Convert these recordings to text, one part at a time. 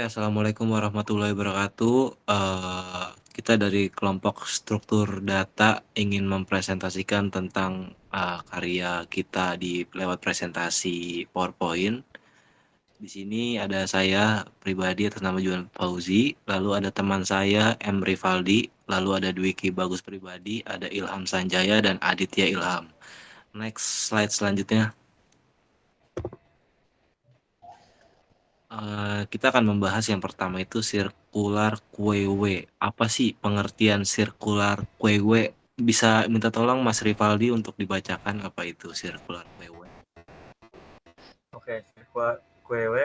Assalamualaikum warahmatullahi wabarakatuh. Kita dari kelompok struktur data ingin mempresentasikan tentang karya kita di lewat presentasi PowerPoint. Di sini ada saya pribadi atas nama Juan Fauzi, lalu ada teman saya M. Rivaldi, lalu ada Dwiki Bagus pribadi, ada Ilham Sanjaya dan Aditya Ilham. Next slide selanjutnya. Kita akan membahas yang pertama itu sirkular kuewe. Apa sih pengertian sirkular kuewe? Bisa minta tolong Mas Rivaldi untuk dibacakan apa itu sirkular kuewe? Oke, kuewe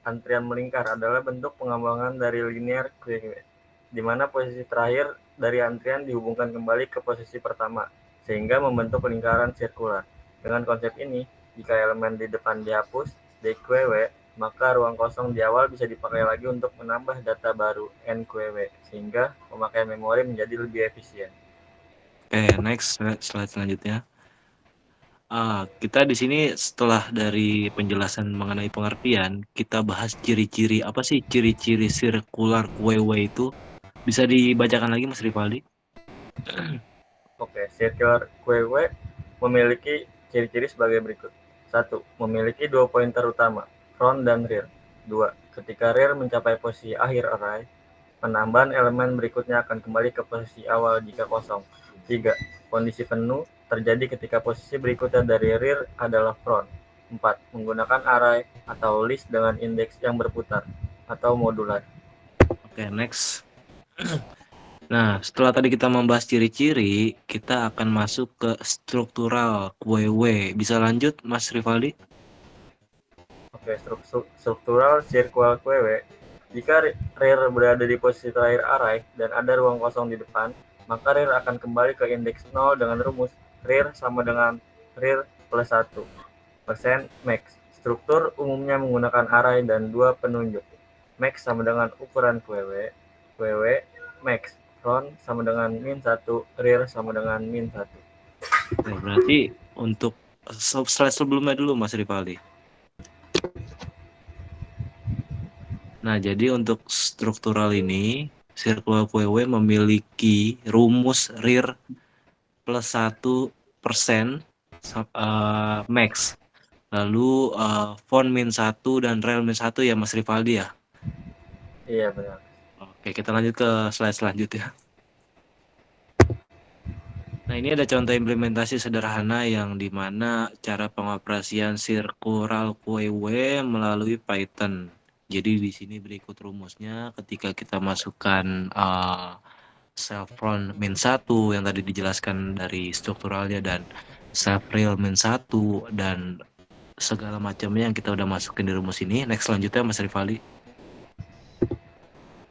antrian melingkar adalah bentuk pengembangan dari linear kuewe, di mana posisi terakhir dari antrian dihubungkan kembali ke posisi pertama, sehingga membentuk lingkaran sirkular. Dengan konsep ini, jika elemen di depan dihapus, di kuewe, maka ruang kosong di awal bisa dipakai lagi untuk menambah data baru n kuewe, sehingga pemakaian memori menjadi lebih efisien. Oke, next slide selanjutnya. Kita di sini setelah dari penjelasan mengenai pengertian, kita bahas ciri-ciri apa sih ciri-ciri sirkular kuewe itu? Bisa dibacakan lagi Mas Rivaldi? Oke, circular kuewe memiliki ciri-ciri sebagai berikut. 1. Memiliki dua pointer utama, front dan rear. 2. Ketika rear mencapai posisi akhir array, penambahan elemen berikutnya akan kembali ke posisi awal jika kosong. 3. Kondisi penuh terjadi ketika posisi berikutnya dari rear adalah front. 4. Menggunakan array atau list dengan indeks yang berputar atau modular. Oke, next. Nah, setelah tadi kita membahas ciri-ciri, kita akan masuk ke struktural kuewe. Bisa lanjut, Mas Rivaldi? Oke, struktural circular kuewe. Jika rear berada di posisi terakhir array dan ada ruang kosong di depan, maka rear akan kembali ke indeks 0 dengan rumus rear sama dengan rear plus 1 persen max. Struktur umumnya menggunakan array dan dua penunjuk. Max sama dengan ukuran kuewe, kuewe max front sama dengan min 1, rear sama dengan min 1. Oke, berarti untuk slide sebelumnya dulu, Mas Rivaldi. Nah, jadi untuk struktural ini, circular kuewe memiliki rumus rear plus 1% max. Lalu font min 1 dan rel min 1 ya, Mas Rivaldi ya? Iya benar. Oke, kita lanjut ke slide selanjutnya. Nah, ini ada contoh implementasi sederhana yang dimana cara pengoperasian circular kuewe melalui Python. Jadi di sini berikut rumusnya ketika kita masukkan self front min 1 yang tadi dijelaskan dari strukturalnya dan self real min 1 dan segala macamnya yang kita udah masukin di rumus ini. Next selanjutnya Mas Rivaldi.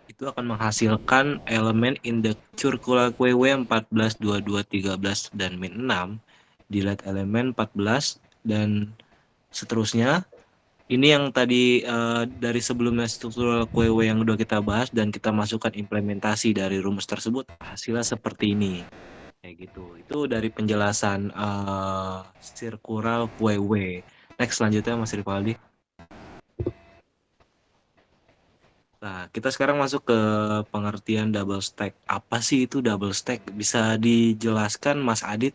Itu akan menghasilkan elemen indeks circular kuewe 14, 22, 13, dan min 6 delete elemen 14 dan seterusnya. Ini yang tadi dari sebelumnya struktural kuewe yang udah kita bahas dan kita masukkan implementasi dari rumus tersebut, hasilnya seperti ini. Kayak gitu. Itu dari penjelasan circular kuewe. Next selanjutnya Mas Rivaldi. Nah, kita sekarang masuk ke pengertian double stack. Apa sih itu double stack? Bisa dijelaskan Mas Adit?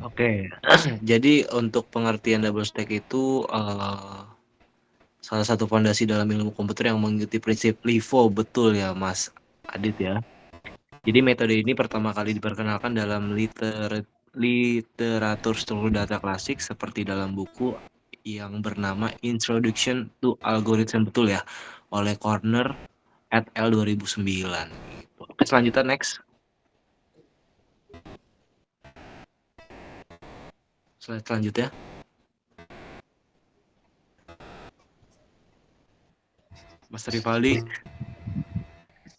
Oke. Jadi untuk pengertian double stack itu salah satu fondasi dalam ilmu komputer yang mengikuti prinsip LIFO, betul ya Mas Adit ya. Jadi metode ini pertama kali diperkenalkan dalam literatur struktur data klasik seperti dalam buku yang bernama Introduction to Algorithm, betul ya, oleh Corner et al. 2009. Gitu. Oke, selanjutnya next. Slide selanjutnya. Mas Rivaldi.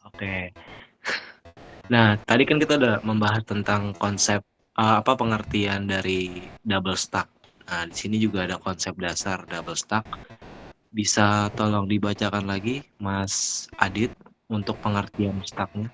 Oke. Nah, tadi kan kita udah membahas tentang konsep apa pengertian dari double stack. Nah, di sini juga ada konsep dasar double stack. Bisa tolong dibacakan lagi, Mas Adit, untuk pengertian stacknya?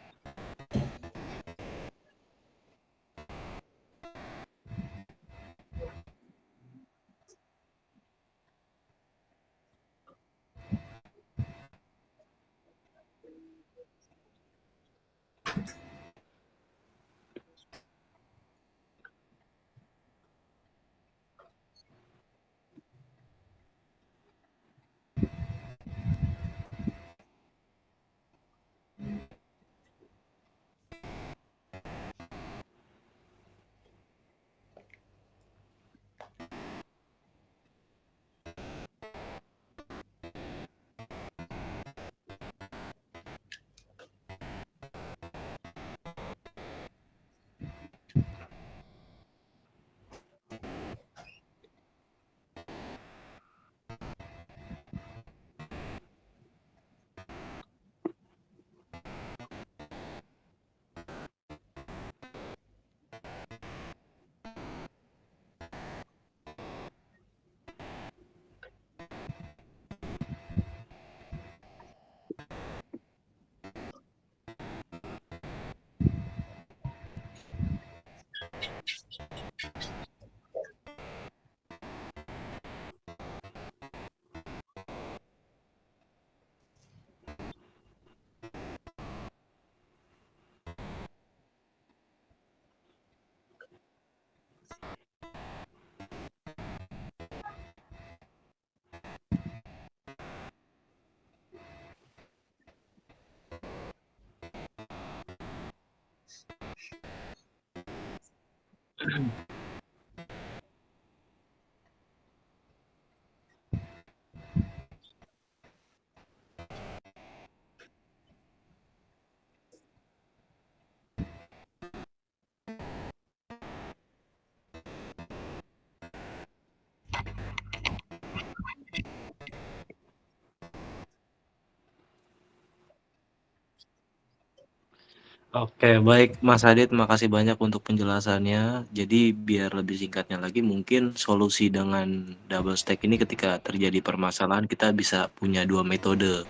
Oke, baik Mas Adit, makasih banyak untuk penjelasannya. Jadi biar lebih singkatnya lagi, mungkin solusi dengan double stack ini ketika terjadi permasalahan kita bisa punya dua metode.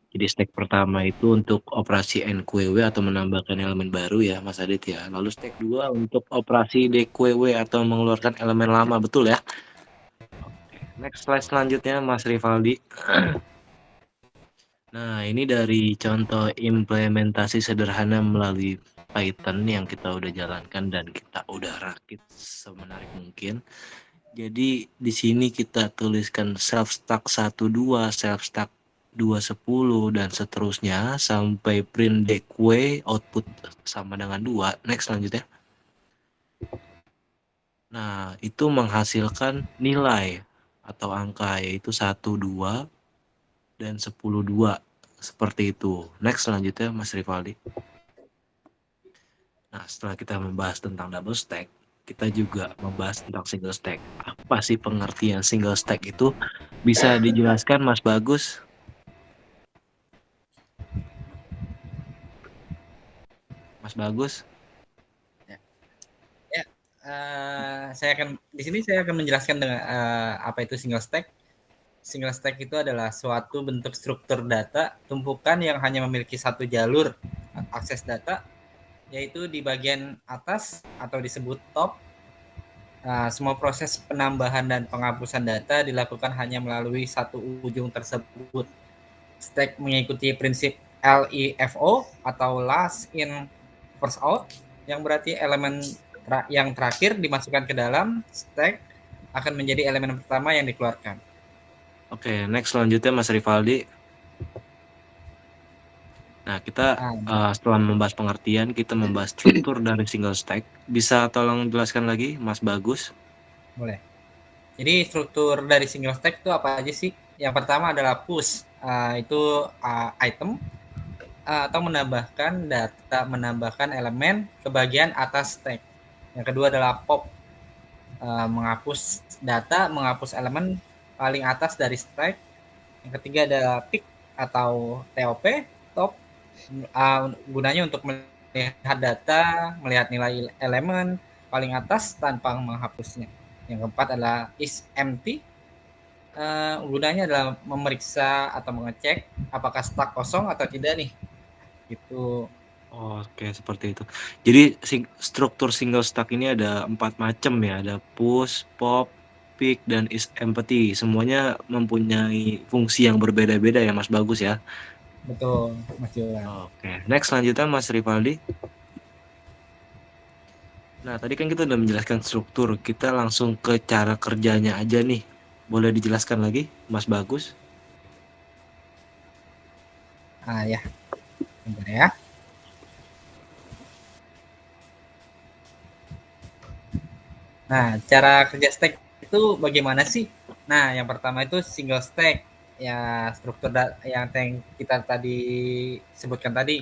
Jadi stack pertama itu untuk operasi NQW atau menambahkan elemen baru ya Mas Adit ya. Lalu stack 2 untuk operasi DQW atau mengeluarkan elemen lama, betul ya? Oke, next slide selanjutnya Mas Rivaldi. Nah, ini dari contoh implementasi sederhana melalui Python yang kita udah jalankan dan kita udah rakit semenarik mungkin. Jadi di sini kita tuliskan self stack 12, self stack 210 dan seterusnya sampai print decay output sama dengan 2. Next selanjutnya. Nah, itu menghasilkan nilai atau angka yaitu 1, 2 dan 10, 2. Seperti itu. Next selanjutnya Mas Rivaldi. Nah, setelah kita membahas tentang double stack, kita juga membahas tentang single stack. Apa sih pengertian single stack itu? Bisa dijelaskan Mas Bagus? Mas Bagus? Ya, saya akan menjelaskan dengan apa itu single stack. Single stack itu adalah suatu bentuk struktur data tumpukan yang hanya memiliki satu jalur akses data, yaitu di bagian atas atau disebut top. Semua proses penambahan dan penghapusan data dilakukan hanya melalui satu ujung tersebut. Stack mengikuti prinsip LIFO atau last in first out, yang berarti elemen yang terakhir dimasukkan ke dalam stack akan menjadi elemen pertama yang dikeluarkan. Oke, next selanjutnya Mas Rivaldi. Nah, kita setelah membahas pengertian, kita membahas struktur dari single stack. Bisa tolong jelaskan lagi, Mas Bagus? Boleh. Jadi struktur dari single stack itu apa aja sih? Yang pertama adalah push, itu item atau menambahkan elemen ke bagian atas stack. Yang kedua adalah pop, menghapus data, menghapus elemen paling atas dari stack. Yang ketiga adalah pick atau TOP, top, gunanya untuk melihat data, melihat nilai elemen paling atas tanpa menghapusnya. Yang keempat adalah is empty, gunanya adalah memeriksa atau mengecek apakah stack kosong atau tidak nih. Itu. Oke, seperti itu. Jadi struktur single stack ini ada 4 macam ya, ada push, pop, pick, dan is empty. Semuanya mempunyai fungsi yang berbeda-beda ya, Mas Bagus ya. Betul, Mas Jolan. Oke, next selanjutnya Mas Rivaldi. Nah, tadi kan kita udah menjelaskan struktur, kita langsung ke cara kerjanya aja nih. Boleh dijelaskan lagi, Mas Bagus? Ya, bentar ya. Nah, cara kerja stack itu bagaimana sih? Nah, yang pertama itu single stack, ya struktur yang kita tadi sebutkan tadi,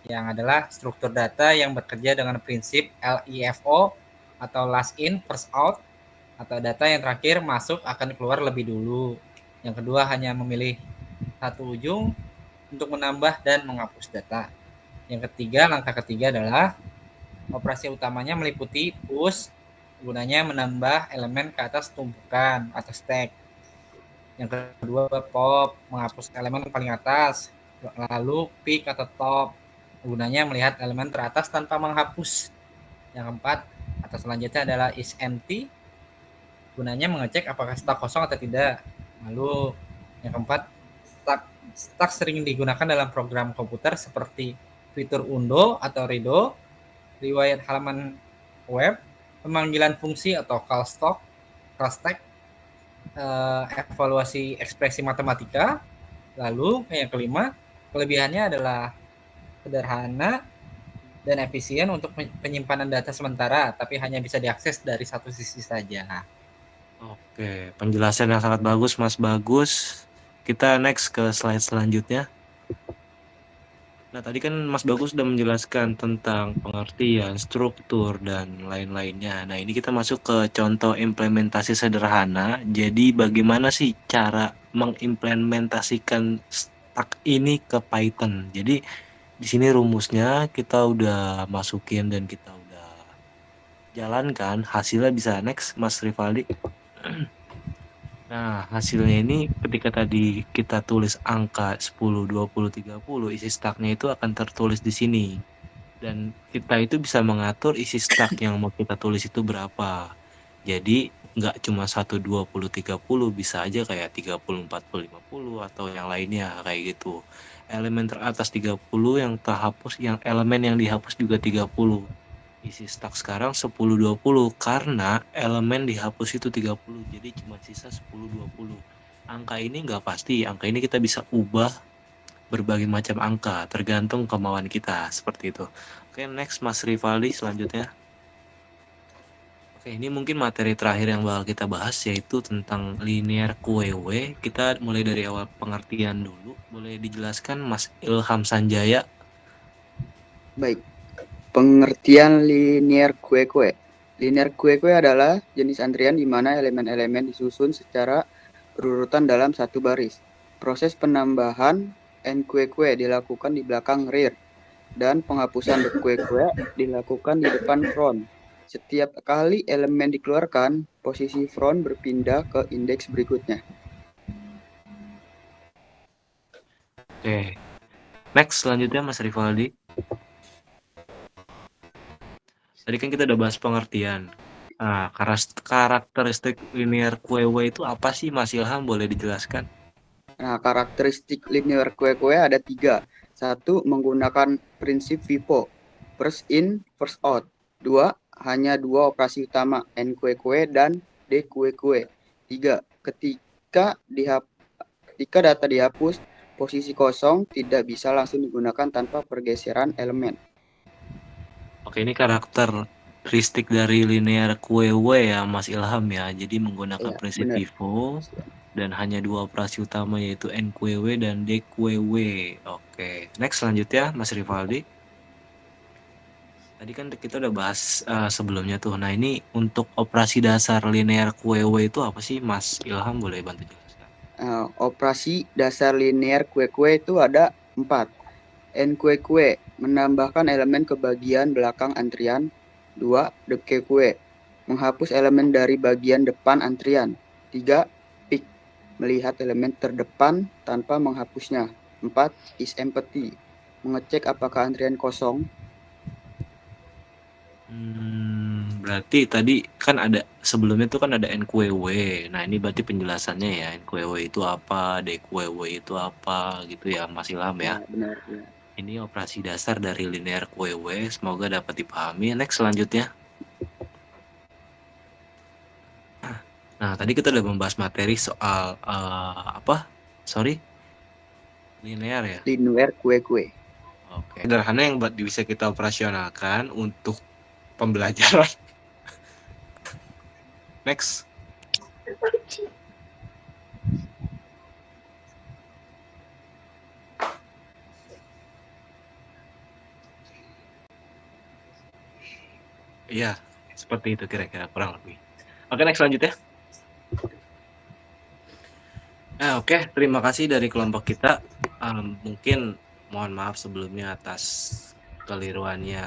yang adalah struktur data yang bekerja dengan prinsip LIFO atau last in first out, atau data yang terakhir masuk akan keluar lebih dulu. Yang kedua hanya memilih satu ujung untuk menambah dan menghapus data. Yang ketiga, langkah ketiga adalah operasi utamanya meliputi push, gunanya menambah elemen ke atas tumpukan atau stack. Yang kedua pop, menghapus elemen paling atas. Lalu pick atau top, gunanya melihat elemen teratas tanpa menghapus. Yang keempat atau selanjutnya adalah is empty, gunanya mengecek apakah stack kosong atau tidak. Lalu yang keempat, stack sering digunakan dalam program komputer seperti fitur undo atau redo, riwayat halaman web, pemanggilan fungsi atau call stack, evaluasi ekspresi matematika. Lalu yang kelima, kelebihannya adalah sederhana dan efisien untuk penyimpanan data sementara, tapi hanya bisa diakses dari satu sisi saja. Oke, penjelasan yang sangat bagus, Mas Bagus. Kita next ke slide selanjutnya. Nah, tadi kan Mas Bagus sudah menjelaskan tentang pengertian, struktur, dan lain-lainnya. Nah, ini kita masuk ke contoh implementasi sederhana. Jadi, bagaimana sih cara mengimplementasikan stack ini ke Python? Jadi, di sini rumusnya kita udah masukin dan kita udah jalankan. Hasilnya bisa next, Mas Rivaldi. Nah, hasilnya ini ketika tadi kita tulis angka 10, 20, 30, isi stacknya itu akan tertulis di sini. Dan kita itu bisa mengatur isi stack yang mau kita tulis itu berapa. Jadi, nggak cuma 1, 20, 30, bisa aja kayak 30, 40, 50, atau yang lainnya kayak gitu. Elemen teratas 30 yang terhapus, yang elemen yang dihapus juga 30. Isi stack sekarang 10-20 karena elemen dihapus itu 30, jadi cuma sisa 10-20. Angka ini nggak pasti, angka ini kita bisa ubah berbagai macam angka tergantung kemauan kita, seperti itu. Oke, next Mas Rivaldi selanjutnya. Oke, ini mungkin materi terakhir yang bakal kita bahas yaitu tentang linear QW. Kita mulai dari awal pengertian dulu. Boleh dijelaskan Mas Ilham Sanjaya? Baik. Pengertian linear kue-kue. Linear kue-kue adalah jenis antrian di mana elemen-elemen disusun secara berurutan dalam satu baris. Proses penambahan n kue-kue dilakukan di belakang rear dan penghapusan kue-kue dilakukan di depan front. Setiap kali elemen dikeluarkan, posisi front berpindah ke indeks berikutnya. Oke. Next selanjutnya Mas Rivaldi. Tadi kan kita udah bahas pengertian. Nah, karakteristik linear QW itu apa sih Mas Ilham? Boleh dijelaskan? Nah, karakteristik linear kue-kue ada 3. 1. Menggunakan prinsip FIFO, first in, first out. 2. hanya dua operasi utama, N kue dan D kue. 3. Ketika data dihapus, posisi kosong tidak bisa langsung digunakan tanpa pergeseran elemen. Oke, ini karakteristik dari linear QW ya Mas Ilham ya. Jadi menggunakan Iya, prinsip benar. FIFO dan hanya dua operasi utama yaitu NQW dan DQW. Oke, next selanjutnya Mas Rivaldi. Tadi kan kita udah bahas sebelumnya tuh. Nah, ini untuk operasi dasar linear QW itu apa sih Mas Ilham, boleh bantu jelaskan? Operasi dasar linear kue itu ada 4. N kue menambahkan elemen ke bagian belakang antrian. 2. Deke kue menghapus elemen dari bagian depan antrian. 3. Pick melihat elemen terdepan tanpa menghapusnya. 4. Is empty mengecek apakah antrian kosong. Berarti tadi kan ada sebelumnya tuh kan ada NQW. Nah, ini berarti penjelasannya ya, NQW itu apa, DQW itu apa gitu ya Mas Ilham ya. Benar ya. Ini operasi dasar dari linear QW, semoga dapat dipahami. Next selanjutnya. Nah, tadi kita udah membahas materi soal linear ya. Linear kue. Oke. Sederhana yang bisa kita operasionalkan untuk pembelajaran. Next. Iya, seperti itu kira-kira kurang lebih. Oke, next selanjutnya. Oke, terima kasih dari kelompok kita. Mungkin mohon maaf sebelumnya atas keliruannya